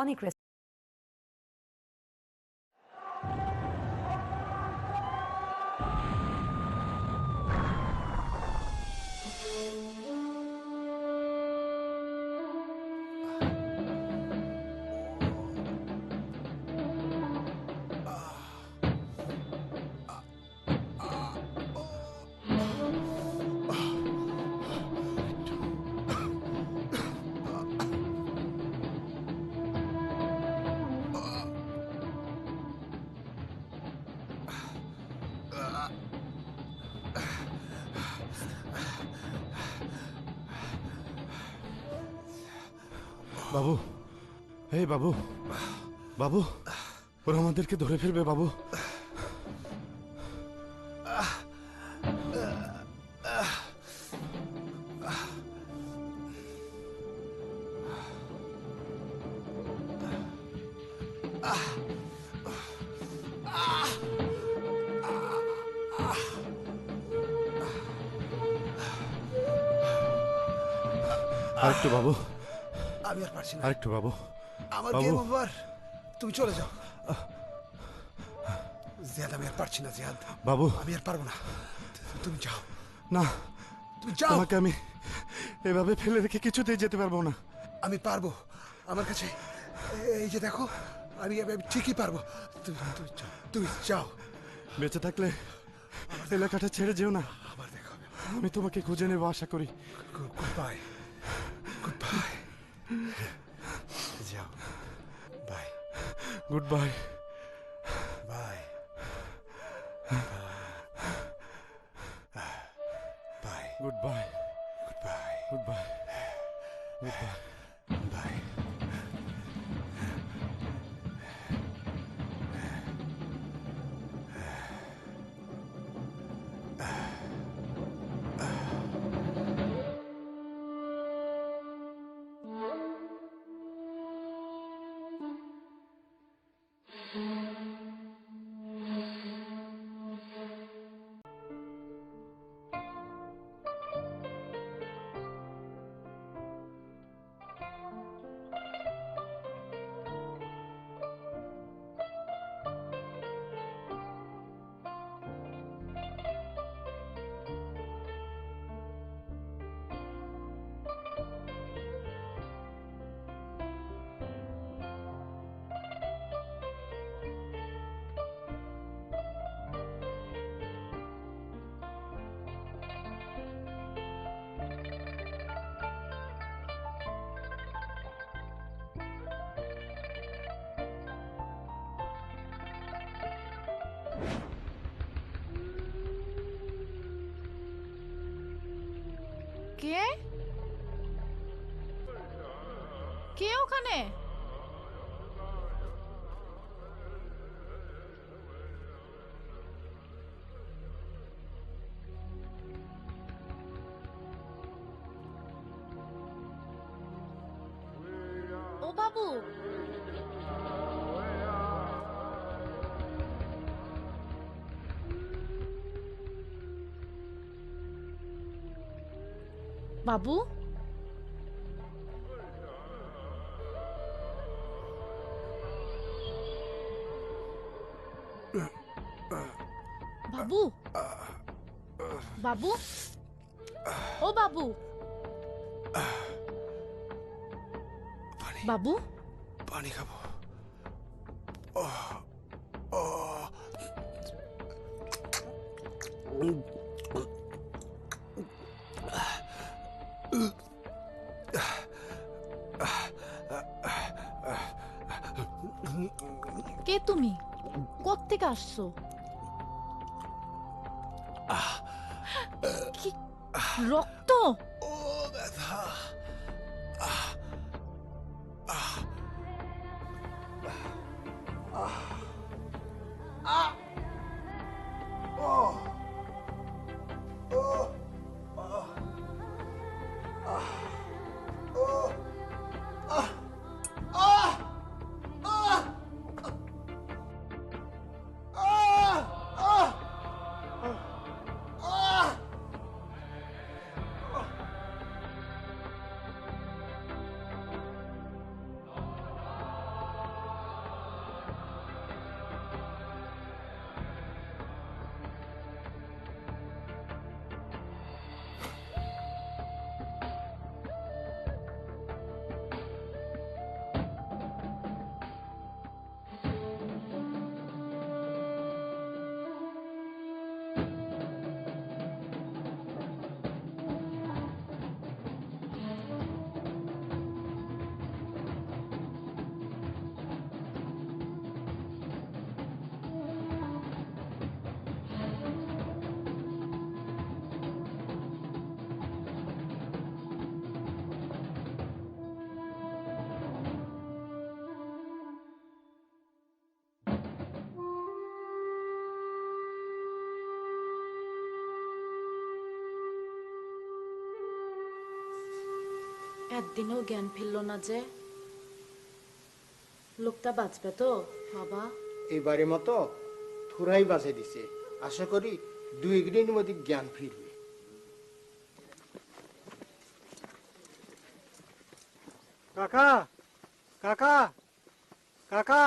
অনেক বাবু, এই বাবু, বাবু, ওরা আমাদেরকে ধরে ফেলবে বাবু। আরেকটু বাবু, আমি আর পারছি না। আরেকটু বাবু, আমার বাবু। Game over. তুমি চলে যাও। জিয়াদ, আমি আর পারছি না জিয়াদ। বাবু, আমি আর পারবো না। তুমি যাও, না, তুমি যাও। তোমাকে আমি এভাবে ফেলে রেখে কিছুতেই যেতে পারবো না। আমি পারবো। আমার কাছে এই যে দেখো, আমি আমি ঠিকই পারবো। তুমি যাও, তুমি যাও। বেঁচে থাকলে এলাকাটা ছেড়ে যেও না। আবার দেখা হবে। আমি তোমাকে খুঁজে নেবো আশা করি। Goodbye, goodbye. যাও, bye, goodbye. Bye, bye, goodbye. Goodbye, goodbye. Goodbye. Bye. কে কে ওখানে? ও বাবু, বাবু, বাবু, বাবু, ও বাবু, পানি, বাবু, পানি খাবো। কে তুমি? কোত্থেকে আসছো? কি রক্ত? ও ব্যথা। একদিনও জ্ঞান ফিরল না যে। লোকটা বাঁচবে তো বাবা? এবারের মতো থুরাই বাঁচে দিছে, আশা করি 2 দিনের মধ্যে জ্ঞান ফিরবে। কাকা, কাকা, কাকা,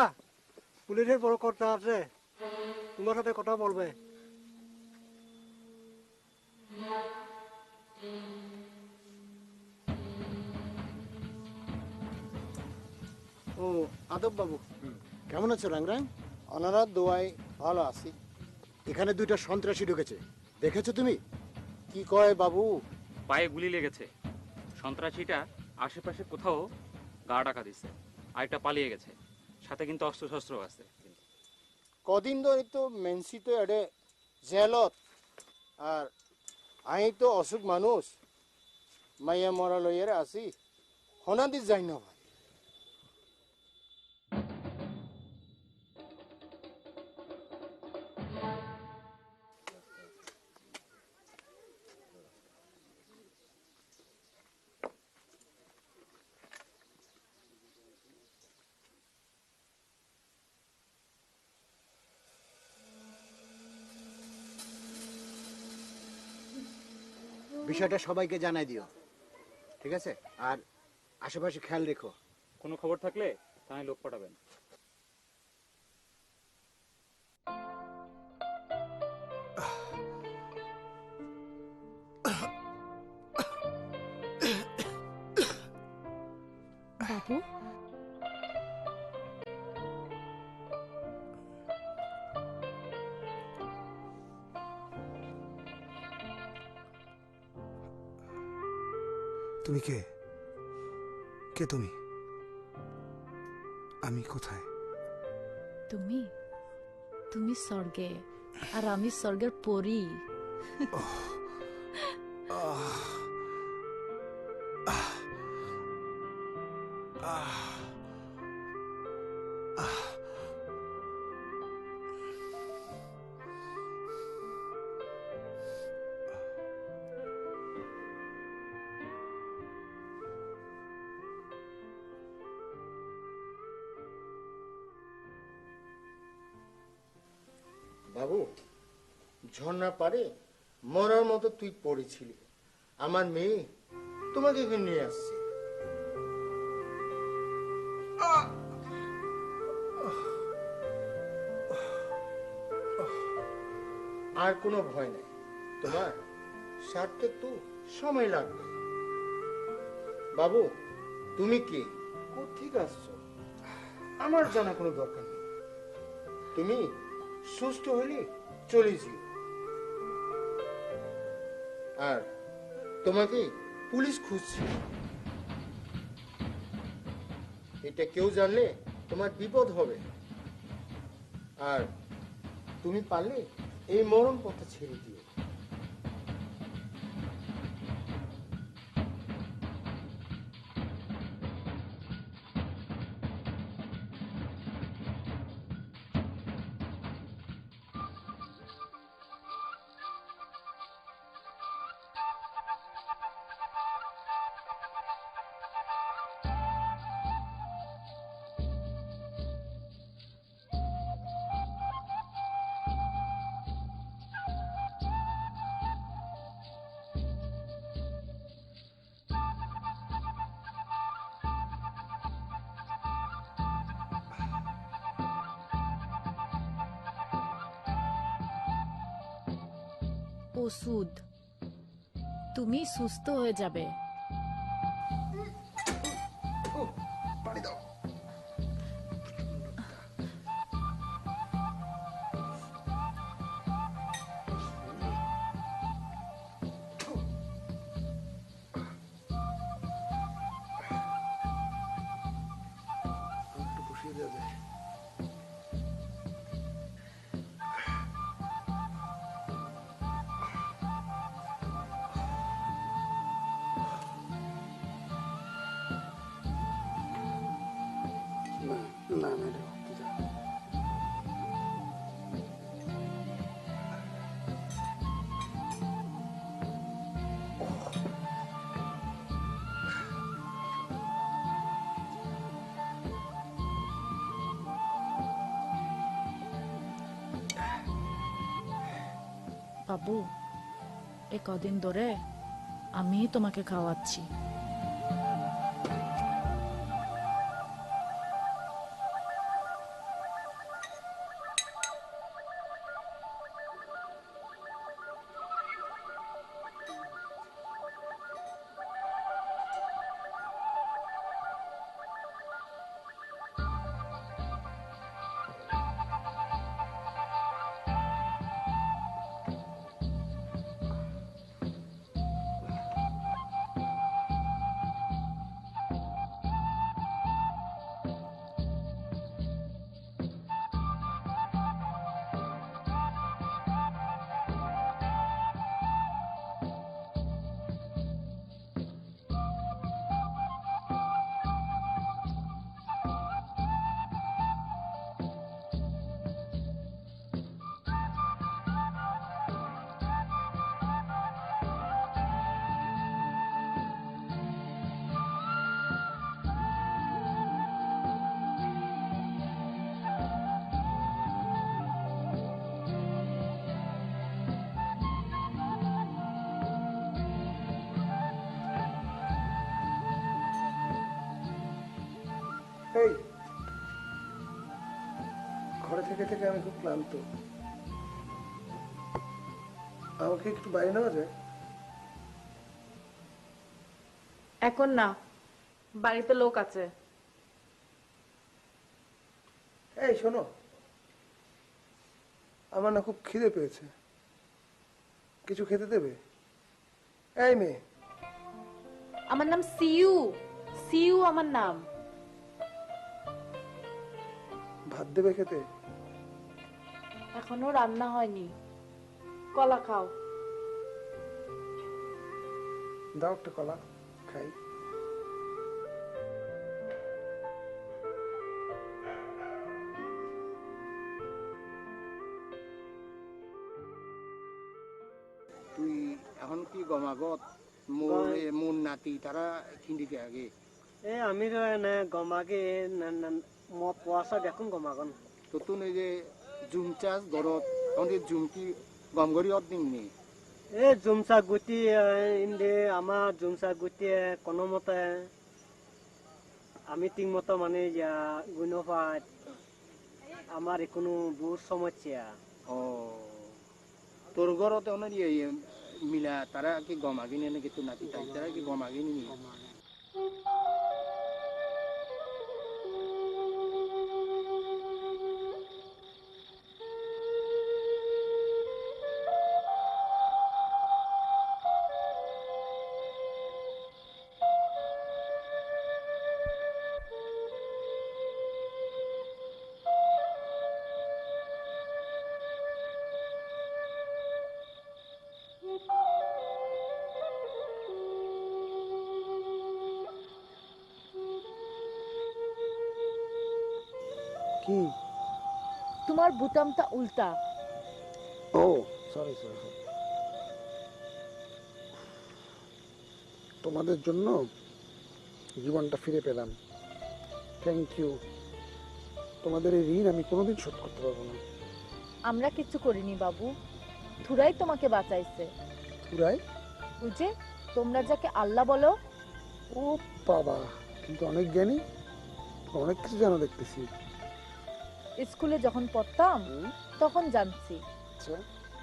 পুলিশের বড় কর্তা আছে, তোমার সাথে কথা বলবে। ও আদব বাবু, কেমন আছো রাংরাং? ওনারা দোয়াই ভালো আছি। এখানে 2টা সন্ত্রাসী ঢুকেছে, দেখেছো তুমি? কি কয় বাবু? পায়ে গুলি লেগেছে। সন্ত্রাসীটা আশেপাশে কোথাও গা ডাকা দিচ্ছে, আরেকটা পালিয়ে গেছে। সাথে কিন্তু অস্ত্রশস্ত্র আছে। কদিন ধরে তো মেনসি তো এডে জেলত, আর আই তো অসুখ মানুষ, মাইয়া মরা লইয়ারে আসি, হনাদি যাই না ভাই। বিষয়টা সবাইকে জানাই দিও, ঠিক আছে? আর আশেপাশে খেয়াল রেখো। কোনো খবর থাকলে থানায় লোক পাঠাবেন। বাবু, তুমি কে? কে তুমি? আমি কোথায়? তুমি তুমি স্বর্গে, আর আমি স্বর্গের পরী। বাবু, ঝর্ণা পারে মরার মতো তুই পড়েছিলি, আমার মেয়ে তোমাকে এখানে নিয়ে আসছে। আর কোনো ভয় নাই, তোমার সারতে তো সময় লাগবে। বাবু, তুমি কে, কোথেকে আসছো আমার জানা কোনো দরকার নেই। তুমি সুস্থ হলে চলে যাও। আর তোমাকে পুলিশ খুঁজছে, এটা কেউ জানলে তোমার বিপদ হবে। আর তুমি পারলে এই মরণ পথে ছেড়ে দিও। ওষুধ, তুমি সুস্থ হয়ে যাবে। পানি দাও। একটু বসিয়ে দেওয়া যায়? না না রে, বাবু এ কদিন ধরে আমি তোমাকে খাওয়াচ্ছি। এই ঘরে থেকে থেকে আমি খুব ক্লান্ত, আমাকে একটু বাইরে নেওয়া যায়? এখন না, বাড়িতে লোক আছে। এই শোনো, আমার না খুব খিদে পেয়েছে, কিছু খেতে দেবে? এই মেয়ে, আমার নাম সিউ, সিউ আমার নাম। ভাত দেবে খেতে? এখনো রান্না হয়নি, কলা খাও। দাও একটা কলা খাই। তুই এখন কি গমাগত মোর নাতি তারা কিনতে আগে এ আমি এনে গমাগে পোৱাছা দেখোন গমাগন। তো তুই এই যে জুম চাষ গরত তখন জুম কি গম গরি অত দিমনি এ জুমচা গুটি ইন্দে আমার জুমচা গুটি কোনো মতে আমি ঠিক মতো মানে গুণপাত আমার কোনো বহুত সমস্যা। ও তোর ঘরত অনেক মিলা তারা কি গমাগিনি নাকি তোর নাতি তারা কি গমাগিনি কি? তোমার বুতামটা উল্টা। ও সরি সরি, তোমাদের জন্য জীবনটা ফিরে পেলাম, থ্যাংক ইউ। তোমাদের এই ঋণ আমি কোনোদিন শোধ করতে পারবো না। আমরা কিচ্ছু করিনি বাবু, থুরাই তোমাকে বাঁচাইছে। পুরাই? ওই যে তোমরা যাকে আল্লাহ বলো। ও বাবা, কিন্তু অনেক জ্ঞানী, অনেক কিছু জানো দেখতেছি। স্কুলে যখন পড়তাম তখন জানছি, আচ্ছা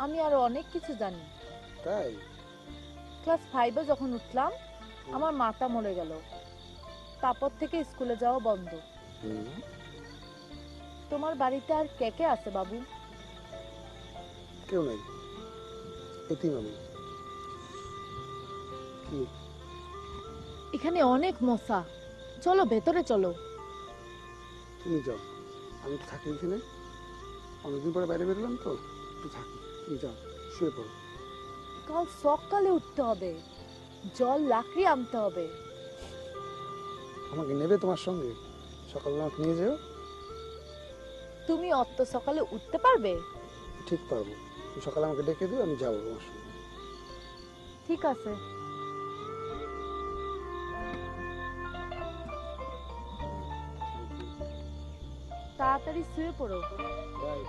আমি আরো অনেক কিছু জানি। তাই? ক্লাস 5-এ যখন উঠলাম আমার মাথা মরে গেল, তারপর থেকে স্কুলে যাওয়া বন্ধ। তোমার বাড়িতে আর কে কে আছে বাবু? কেউ নাই, এতিম আমি। কি? এখানে অনেক মশা, চলো ভেতরে চলো। তুমি যাও, আমি তো থাকি এখানে, অনেকদিন পরে বাইরে বেরোলাম তো, একটু থাকি। তুমি যাও, শুয়ে পড়ো। কাল সকালে উঠতে হবে, জল লাকড়ি আনতে হবে। আমাকে নেবে তোমার সঙ্গে? সকালবেলা আমাকে নিয়ে যেও। তুমি অত সকালে উঠতে পারবে? ঠিক পারবো, তুমি সকালে আমাকে ডেকে দিও, আমি যাবো তোমার সঙ্গে। ঠিক আছে। তাড়াতাড়ি শুয়ে পড়ো। বাই।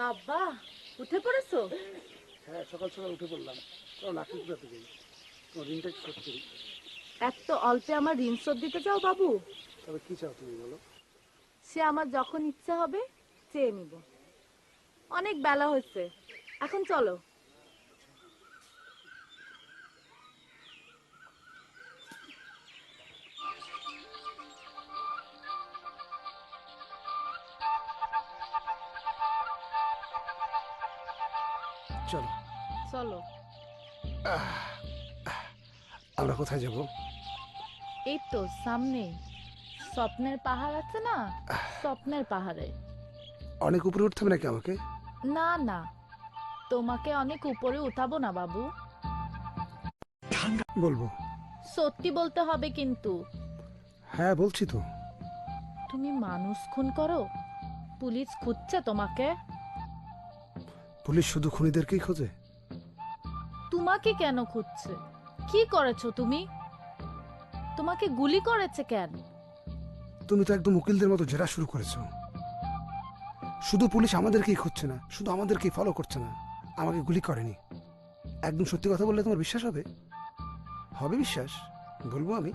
বাবা, উঠে পড়েছো? হ্যাঁ, সকাল সকাল উঠে পড়লাম। চলো লাকড়ি কুড়াতে যাই, তোমার ঋণটা একটু শোধ করি। এত অল্পে আমার ঋণ শোধ দিতে চাও বাবু? তবে কি চাও তুমি বলো? সে আমার যখন ইচ্ছা হবে চেয়ে নিব। অনেক বেলা হয়েছে, এখন চলো। চলো। চলো। আমরা কোথায় যাব? এই তো সামনে স্বপ্নের পাহাড় আছে না, স্বপ্নের পাহাড়ে। অনেক উপরে উঠতে হবে নাকি আমাকে? না না, তোমাকে অনেক উপরে উঠাবো না বাবু। বলবো? সত্যি বলতে হবে কিন্তু। হ্যাঁ বলছি তো। তুমি মানুষ খুন করো, পুলিশ খুঁজছে তোমাকে। পুলিশ শুধু খুনিদেরকেই খোঁজে? তোমাকে কেন খুঁজছে? কি করেছো তুমি? তোমাকে গুলি করেছে কেন? তুমি তো একদম উকিলদের মতো জেরা শুরু করেছো। শুধু পুলিশ আমাদেরকেই খুঁজছে না, শুধু আমাদেরকেই ফলো করছে না, আমাকে গুলি করেনি। একদম সত্যি কথা বললে তোমার বিশ্বাস হবে? হবে বিশ্বাস? বলবো আমি?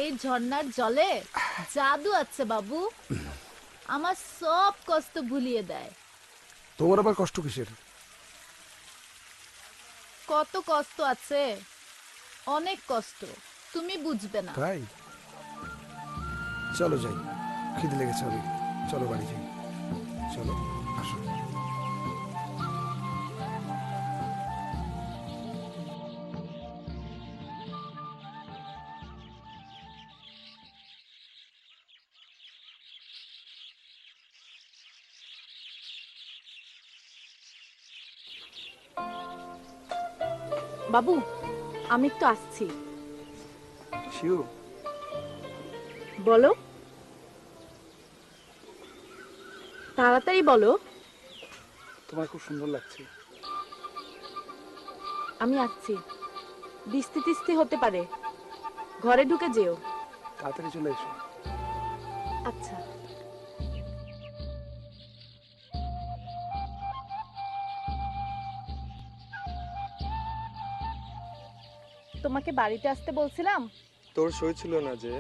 এই ঝর্ণার জলে জাদু আছে বাবু, আমার সব কষ্ট ভুলিয়ে দেয়। তোমার আবার কষ্ট কিসের? কত কষ্ট আছে, অনেক কষ্ট, তুমি বুঝবে না। তাই? চলো যাই, খিদে লেগেছে অনেক। চলো বাড়ি যাই। চলো, আসো। বাবু, আমি একটু আসছি। শিউ, বলো, তাড়াতাড়ি বলো। তোমার খুব সুন্দর লাগছে। আমি আসছি, বৃষ্টি টিষ্টি হতে পারে, ঘরে ঢুকে যেও। তাড়াতাড়ি চলে এসো। আচ্ছা। তোমাকে বাড়িতে আসতে বলছিলাম। তোর সই ছিল না যে?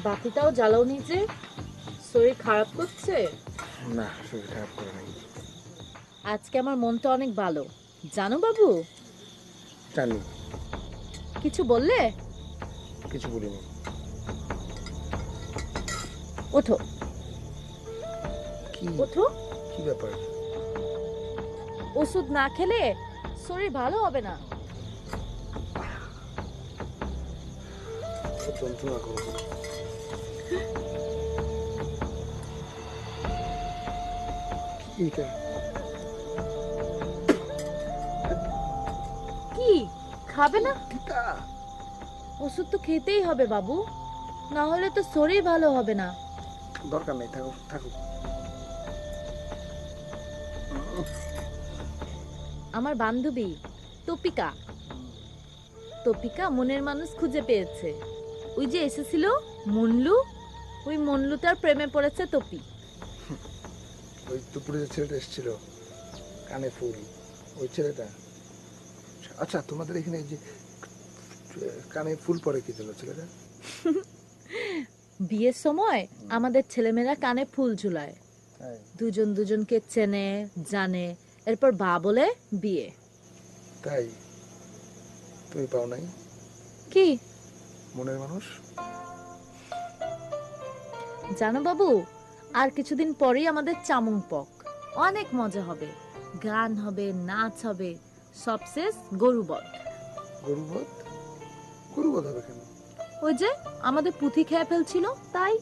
বাতিটাও জ্বালাও নিচে, শরীর খারাপ করছে। না, শরীর খারাপ করে নাই। আজকে আমার মনটা অনেক ভালো জানো বাবু। জানি, কিছু বললে? কিছু বলিনি। ওঠো কি ওঠো। কি ব্যাপার? ওষুধ না খেলে শরীর ভালো হবে না। যন্ত্রণা করো। এইটা কি খাবে না? কিটা? ওষুধ তো খেতেই হবে বাবু, না হলে তো শরীর ভালো হবে না। দরকার নেই, থাকো থাকো। আমার বান্ধবী তপিকা, তপিকা মনের মানুষ খুঁজে পেয়েছে। ওই যে এসেছিল মনলু, ওই মনলু তার প্রেমে পড়েছে তপি। ওই দুপুরে যে ছেলেটা এসেছিল কানে ফুল, ওই ছেলেটা। আচ্ছা, তোমাদের এখানে যে কানে ফুল পরে কি ছিল ছেলেটা? বিয়ের সময় আমাদের ছেলেমেয়েরা কানে ফুল ঝুলায়, দুজন দুজনকে চেনে জানে, এরপর বা বলে বিয়ে। তাই তুমি পাও নাই কি মনের মানুষ? জানো বাবু, আর কিছুদিন পরেই আমাদের চামুং পক, অনেক মজা হবে, গান হবে, নাচ হবে, সবশেষ গরুবধ। গরুবধ? গরুবধ হবে কেন? ওই যে আমাদের পুঁথি খেয়ে ফেলছিল তাই।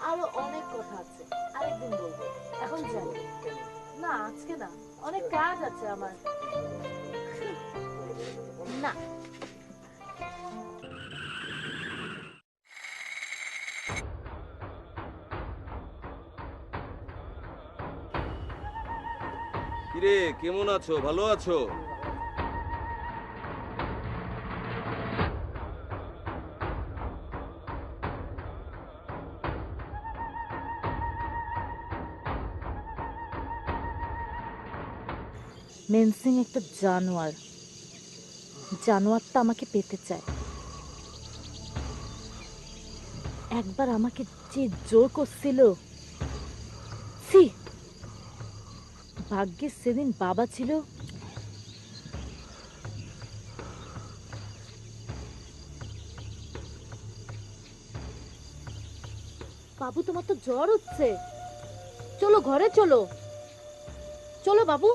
আরো অনেক কথা আছে, আরেকদিন বলবো, এখন যাই। না আজকে না, অনেক কাজ আছে আমার। না কিরে, কেমন আছো? ভালো আছো? মেনসিং একটা জানোয়ার, জানোয়ারটা আমাকে পেতে চায়। একবার আমাকে যে জোর করছিল, ছি, ভাগ্যের সেদিন বাবা ছিল। বাবু তোমার তো জ্বর হচ্ছে, চলো ঘরে চলো, চলো বাবু।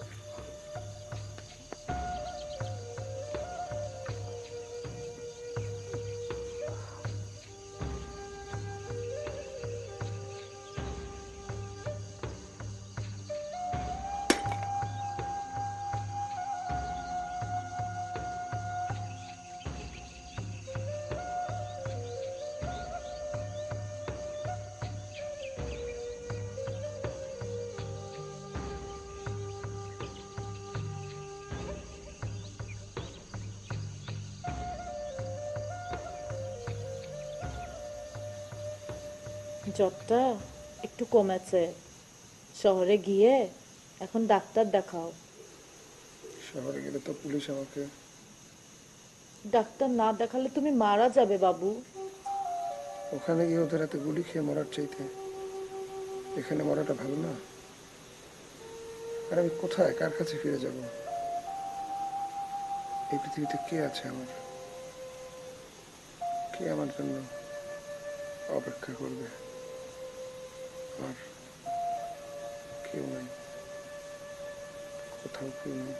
জ্বরটা একটু কমেছে, শহরে গিয়ে এখন ডাক্তার দেখাও। শহরে গেলে তো পুলিশ আমাকে। ডাক্তার না দেখালে তুমি মারা যাবে বাবু। ওখানে গিয়ে ওদের হাতে গুলি খেয়ে মরার চাইতে এখানে মরাটা ভালো না? আর আমি কোথায়, কার কাছে ফিরে যাব? এই পৃথিবীতে কে আছে আমার? কে আমার জন্য অপেক্ষা করবে? আর কেউ নাই, কোথাও কেউ নেই।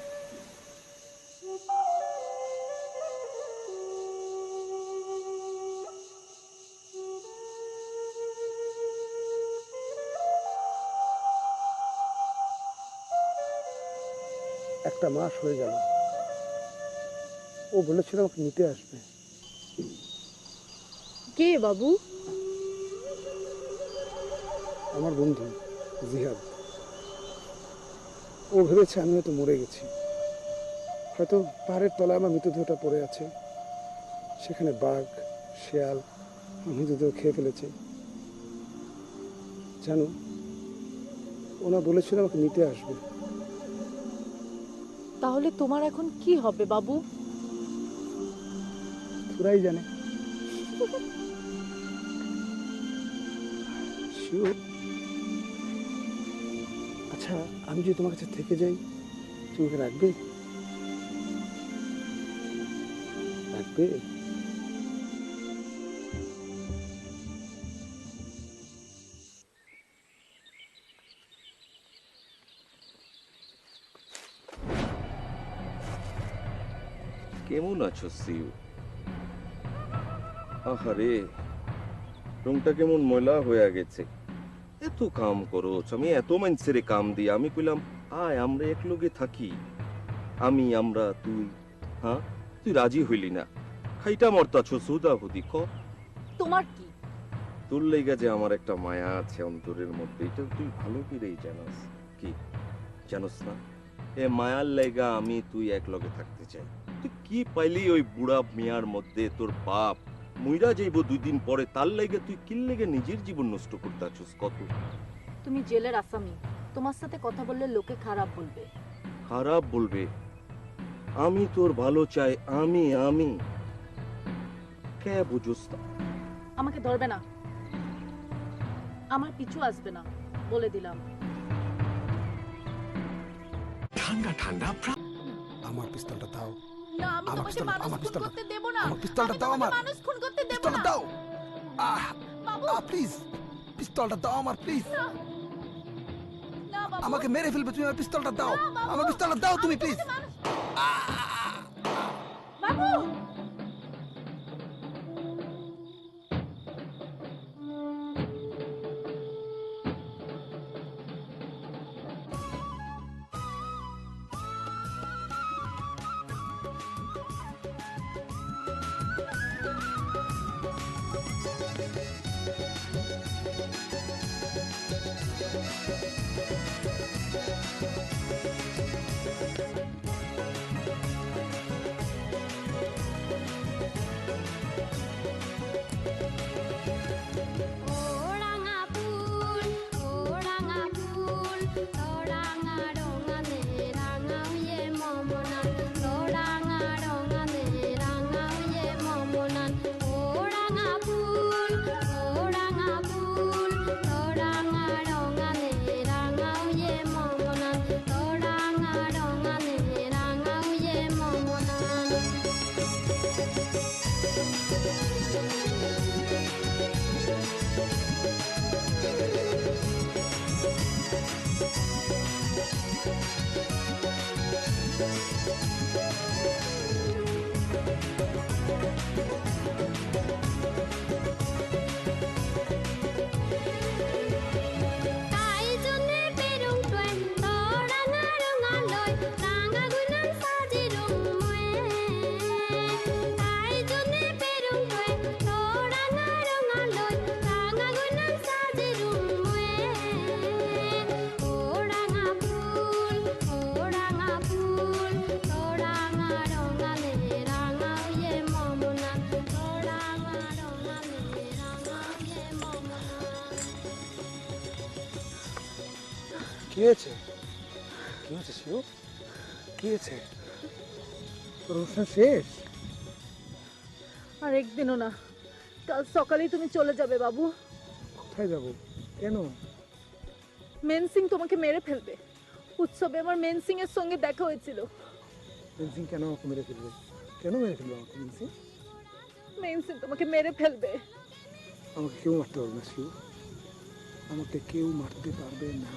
একটা মাস হয়ে গেল, ও বলেছিল আমাকে নিতে আসবে। কে বাবু? আমার বন্ধু জিহাদ। ও ভেবেছে আমি হয়তো মরে গেছি, হয়তো পাহাড়ের তলায় আমার মৃতদেহটা পড়ে আছে, সেখানে বাঘ শেয়াল মৃতদেহ খেয়ে ফেলেছে। জানো, ওনা বলেছিল আমাকে নিতে আসবে। তাহলে তোমার এখন কি হবে বাবু? ওরাই জানে। শিওর আচ্ছা, আমি যদি তোমার কাছে থেকে যাই, তুমি ওকে রাখবে? রাখবে? কেমন আছো সিউ? আহারে, রুমটা কেমন ময়লা হয়ে গেছে। এত কাম করো, আমি এত মানুষের কাম দিই। আমি কইলাম আয় আমরা একলগে থাকি, আমরা তুই। হ্যাঁ, তুই রাজি হইলি না, খাইটা মরতাছো সুদা হুদি। তোমার কি? তোর লেগা যে আমার একটা মায়া আছে অন্তরের মধ্যে, এটা তুই ভালো করেই জানাস। কি জানোস না? এ মায়ার লেগা আমি তুই একলগে থাকতে চাই। তুই কি পাইলি ওই বুড়া মিয়ার মধ্যে? তোর বাপ মুইরা যাইব 2 দিন পরে, তার লেগে তুই কি লেগে নিজের জীবন নষ্ট করতে আছিস? কত তুমি জেলের আসামি, তোমার সাথে কথা বললে লোকে খারাপ বলবে। খারাপ বলবে? আমি তোর ভালো চাই। আমি কে বুঝোস না? আমাকে ধরবে না, আমার পিছু আসবে না, বলে দিলাম। ঠান্ডা ঠান্ডা আমার পিস্তলটা দাও। না, আমি আমার তোমাকে পিস্তল, মানুষ আমার খুন পিস্তলটা, করতে দেব না। আমার পিস্তলটা আমি দাও। তোমাকে আমার মানুষ খুন করতে দেব পিস্তলটা না। দাও। বাবু, প্লিজ, পিস্তলটা দাও আমার, প্লিজ। না বাবু, আমাকে মেরে ফেলবে তুমি, আমার পিস্তলটা দাও। না, বাবু। আমার পিস্তলটা দাও তুমি, আমি প্লিজ। তোমাকে মানুষ- বাবু, কি হয়েছে? কি হয়েছে শিবু? কি হয়েছে? তোর অনুষ্ঠান শেষ? আর একদিনও না, কাল সকালেই তুমি চলে যাবে বাবু। কোথায় যাব? কেন? মেনসিং তোমাকে মেরে ফেলবে। উৎসবে আমার মেনসিং এর সঙ্গে দেখা হয়েছিল। মেনসিং কেন আমাকে মেরে ফেলবে? কেন মেরে ফেলবে আমাকে মেনসিং? মেনসিং তোমাকে মেরে ফেলবে। আমাকে কেউ মারতে পারবে না শিবু, আমাকে কেউ মারতে পারবে না।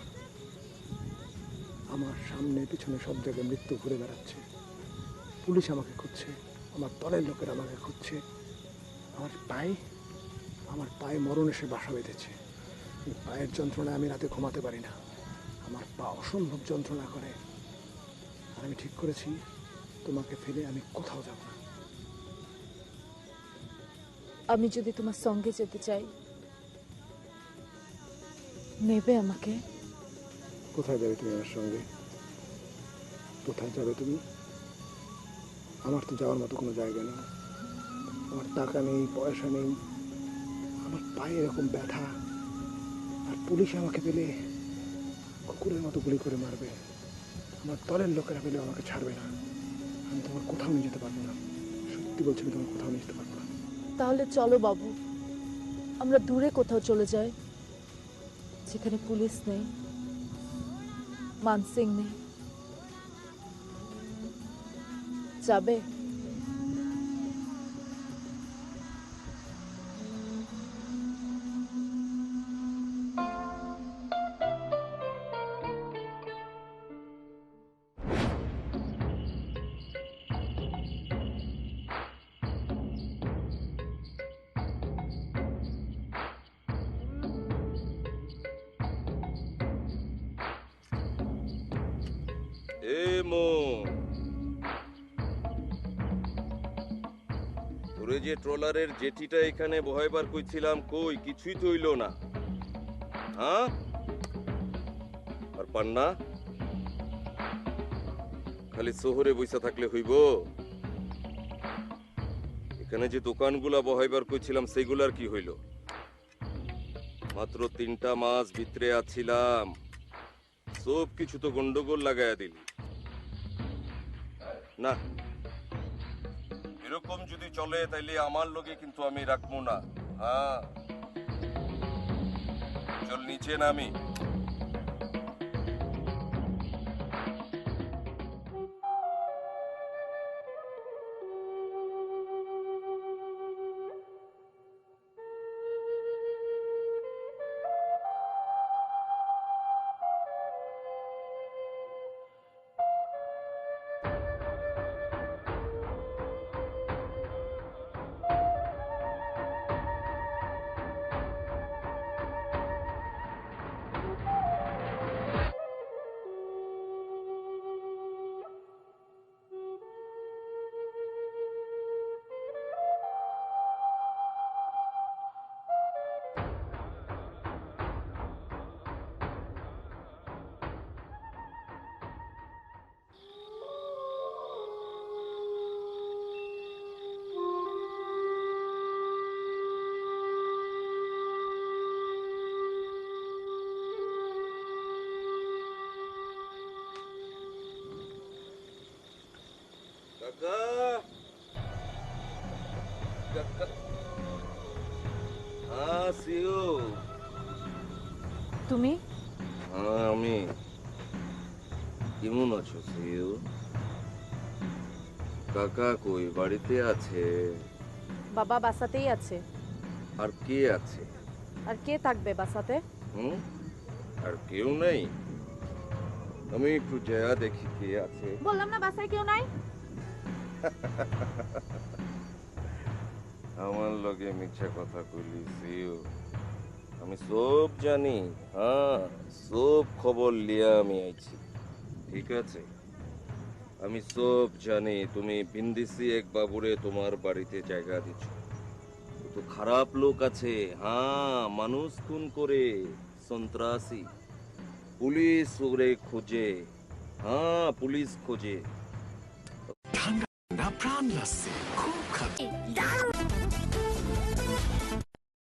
আমার সামনে পিছনে সব জায়গায় মৃত্যু ঘুরে বেড়াচ্ছে। পুলিশ আমাকে খুঁজছে, আমার দলের লোকেরা আমাকে খুঁজছে। আমার পায়ে মরণ এসে বাসা বেঁধেছে। এই পায়ের যন্ত্রণায় আমি রাতে ঘুমাতে পারি না। আমার পা অসম্ভব যন্ত্রণা করে। আর আমি ঠিক করেছি, তোমাকে ফেলে আমি কোথাও যাব না। আমি যদি তোমার সঙ্গে যেতে চাই, নেবে আমাকে? কোথায় যাবে তুমি আমার সঙ্গে? কোথায় যাবে তুমি? আমার তো যাওয়ার মতো কোনো জায়গা নেই। আমার টাকা নেই, পয়সা নেই। আমার পায়ে এরকম ব্যথা, আর পুলিশ আমাকে পেলে কুকুরের মতো গুলি করে মারবে। আমার দলের লোকেরা পেলে আমাকে ছাড়বে না। আমি তোমার কোথাও নিয়ে যেতে পারবো না। সত্যি বলছি, আমি তোমার কোথাও নিয়ে যেতে পারবো না। তাহলে চলো বাবু, আমরা দূরে কোথাও চলে যাই, যেখানে পুলিশ নেই, মানসিং নেই যাবে? এ মো, তোরে যে ট্রলারের জেটিটা এখানে বহাইবার কইছিলাম, কই কিছুই তো হইল না। হ্যাঁ, আর পান্না খালি শহরে বইসা থাকলে হইব? এখানে যে দোকানগুলা বহাইবার কইছিলাম সেগুলার কি হইল? মাত্র 3টা মাস ভিতরে আছিলাম, সব কিছু তো গন্ডগোল লাগাইয়া দিলি। না, এরকম যদি চলে তাইলে আমার লগে কিন্তু আমি রাখবো না। হ্যাঁ, চল নিচে নামি। কাকা, কাকা, হ্যাঁ সিও। তুমি? হ্যাঁ আমি। কেমন আছো সিও? কাকা কই? বাড়িতে আছে? বাবা বাসাতেই আছে। আর কে আছে? আর কে থাকবে বাসাতে? হুম, আর কেউ নাই? আমি একটু জয়া দেখি কে আছে। বললাম না বাসায় কেউ নাই। আমার লগে মিথ্যা কথা কইলি সিও। আমি সব জানি। হ্যাঁ, সব খবর লিয়া আমি আইছি। ঠিক আছে, আমি সব জানি। তুমি বিন্দিসি এক বাবুরে তোমার বাড়িতে জায়গা দিচ্ছ। ও তো খারাপ লোক আছে। হ্যাঁ, মানুষ খুন করে, সন্ত্রাসী। পুলিশ ওরে খোঁজে। হ্যাঁ, পুলিশ খোঁজে।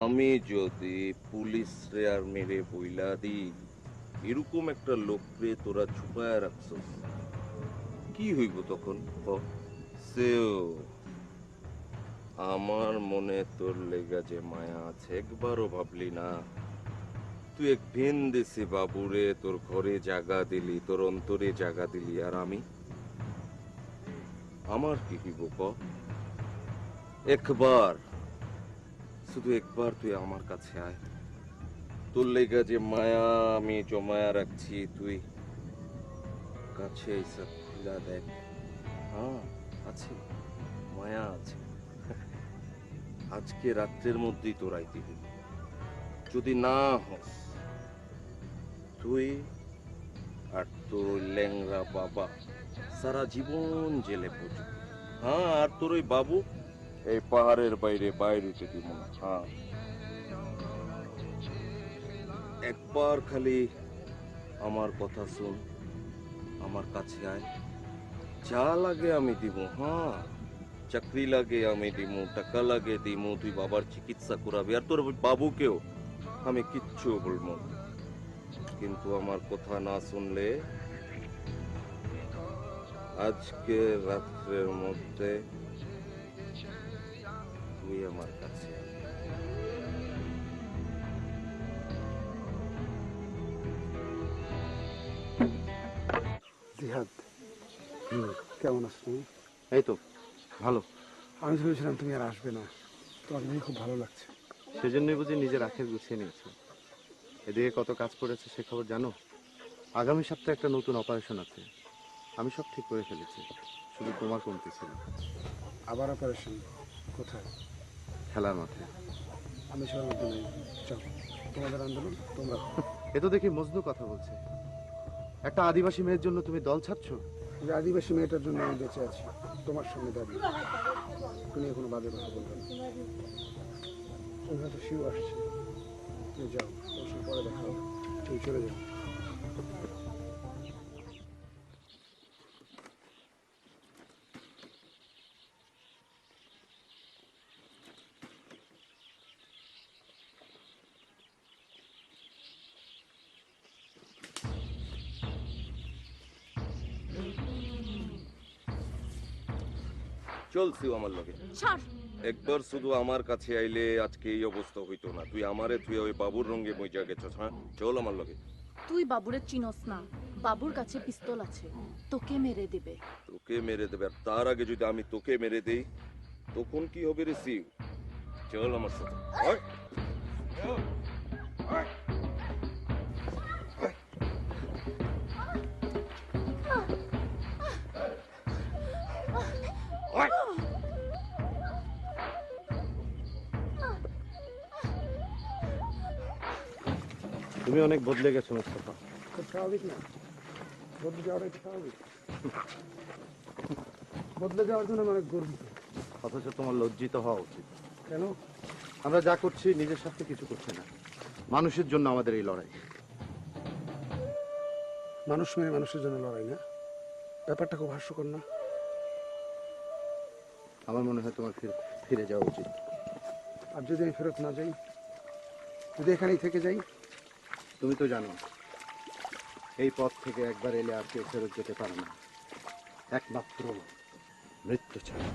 আমি যদি পুলিশ রে আর মেরে বইলা দিই এরকম একটা লোকরে তোরা ছুপায় রাখছস, কি হইব তখন? সেও আমার মনে তোর লেগা যে মায়া আছে একবারও ভাবলি না? তুই এক ভিন দেশি বাবুরে তোর ঘরে জায়গা দিলি, তোর অন্তরে জায়গা দিলি, আর আমি আমার কি হইব ক? একবার, শুধু একবার তুই আমার কাছে আয়। তোর লেগা যে মায়া আমি জমায়া রাখছি, তুই কাছে এসে খুলা দেখ। হ্যাঁ, আছে, মায়া আছে। আজকে রাত্রের মধ্যেই তোর আইতে হইবে। যদি না হস, তুই আর তোর ল্যাংরা বাবা সারা জীবন জেলে পড়বি। হ্যাঁ, আর তোর ওই বাবু এই পাহাড়ের বাইরে বাইরে উঠে দিব না। হ্যাঁ, একবার খালি আমার কথা শুন, আমার কাছে আয়। যা লাগে আমি দিব। হ্যাঁ, চাকরি লাগে আমি দিমু, টাকা লাগে দিমু, তুই বাবার চিকিৎসা করাবি, আর তোর বাবুকেও আমি কিচ্ছু বলবো না। কিন্তু আমার কথা না শুনলে আজকে রাত্রের মধ্যে তুই আমার কাছে আয়। জিহাদ, কেমন আছো তুমি? এই তো ভালো। আমি ভেবেছিলাম তুমি আর আসবে না, তোমার দেখে খুব ভালো লাগছে। সেজন্যই বুঝি নিজের আখের গুছিয়ে নিয়েছি। এদিকে কত কাজ পড়েছে সে খবর জানো? আগামী সপ্তাহে একটা নতুন অপারেশন আছে, আমি সব ঠিক করে ফেলেছি, শুধু তোমার কমতি ছিল। আবার অপারেশন? কোথায়? খেলার মাঠে। আমি সবার মধ্যে নেই। চল, তোমাদের আন্দোলন তোমরা করো। এ তো দেখি মজনু কথা বলছে। একটা আদিবাসী মেয়ের জন্য তুমি দল ছাড়ছ? যে আদিবাসী মেয়েটার জন্য আমি বেঁচে আছি, তোমার সামনে দাঁড়িয়ে। তুমি এখনো বাজে কথা বলবে না। তুমি হয়তো শিউ আসছে, তুমি যাও, ওর সঙ্গে পরে দেখা হবে। তুমি চলে যাও। চলছিও আমার লগে ছাড়। একবার শুধু আমার কাছে আইলে আজকে এই অবস্থা হইতো না। তুই আমারে তুই ওই বাবুর রঙে মইজা গেছস। হ্যাঁ, চল আমার লগে। তুই বাবুরে চিনস না, বাবুর কাছে পিস্তল আছে, তোকে মেরে দিবে। তোকে মেরে দেবে, আর তার আগে যদি আমি তোকে মেরে দেই তখন কি হবে রে সিউ? চল আমার সাথে। আয়। আয়। আয়। তুমি অনেক বদলে গেছো মোস্তফা। খুব স্বাভাবিক না? বদলে যাওয়াটা একটু স্বাভাবিক। বদলে যাওয়ার জন্য আমি অনেক গর্বিত। অথচ তোমার লজ্জিত হওয়া উচিত। কেন? আমরা যা করছি নিজের স্বার্থে কিছু করছি না, মানুষের জন্য আমাদের এই লড়াই। মানুষ মেরে মানুষের জন্য লড়াই না? ব্যাপারটা খুব হাস্যকর না? আমার মনে হয় তোমার ফিরে যাওয়া উচিত। আর যদি আমি ফেরত না যাই, যদি এখানেই থেকে যাই? তুমি তো জানো এই পথ থেকে একবার এলে আর কেউ ফেরত যেতে পারে না, একমাত্র মৃত্যু ছাড়া।